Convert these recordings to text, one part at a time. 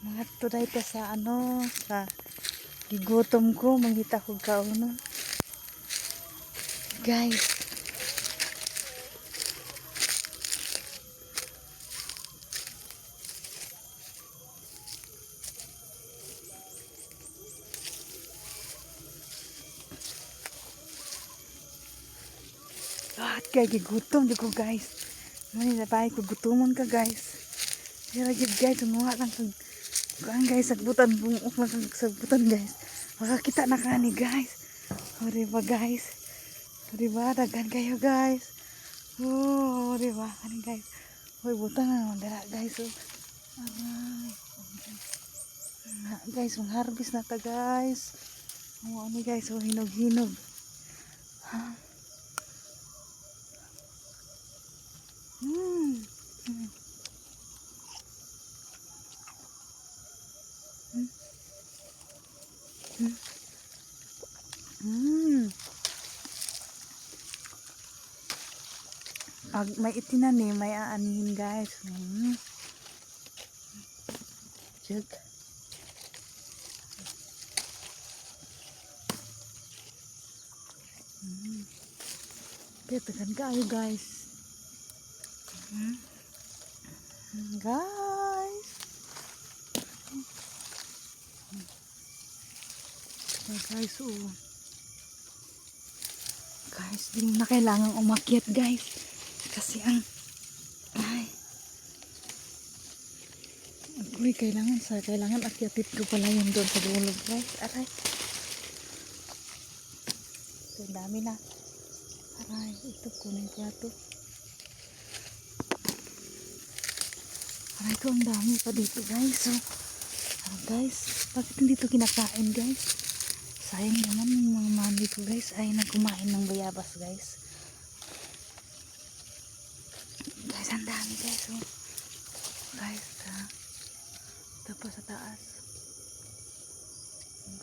Mga tuday ka sa sa gigutom ko, mangita ko kauno. Guys. Lahat kay gigutom di ko guys. Mani na bahay ko gutumon ka guys. Dira gid guys, mga lang kag kuan guys, sagbutan bungok lang kag sagbutan guys. Makakita na kani guys. O diba guys? O diba dagan kayo guys? Oh, diba kani guys? Hoy butan na dira guys. Oh. Aray. Guys, ang harvest na ta guys. Oh, ano guys, oh hinog-hinog. Ha? Hmm. Hmm. Hmm. Hmm. Pag may itinanim, may aanihin guys. Hmm. Check. Hmm. Kaya kayo guys. Hmm. Guys. Guys, oh. Guys, di na kailangan umakyat guys. Kasi ang uy, kailangan akyatit ko pala yun doon sa dulo guys. Aray. Ito, dami na. Aray, ito kunin ko na to. Aray ko, ang dami pa dito guys. So, guys, bakit hindi ito kinakain guys? Sayang naman yung mga mami ko guys ay nagkumain ng bayabas guys. Guys, ang dami guys. Oh. Guys, ito pa sa taas.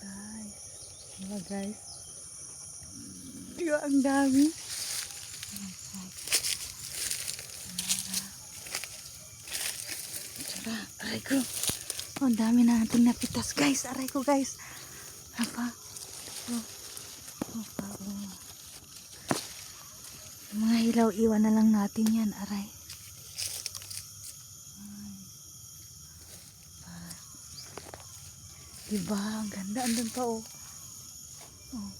Guys. Diba guys? Diba ang dami? Tara, aray ko. Oh, ang dami na natin napitas guys. Aray ko guys. Apa? Oh. Oh. Mga hilaw, iwan na lang natin yan. Aray. Diba? Ang ganda. Andun pa oh. Oh.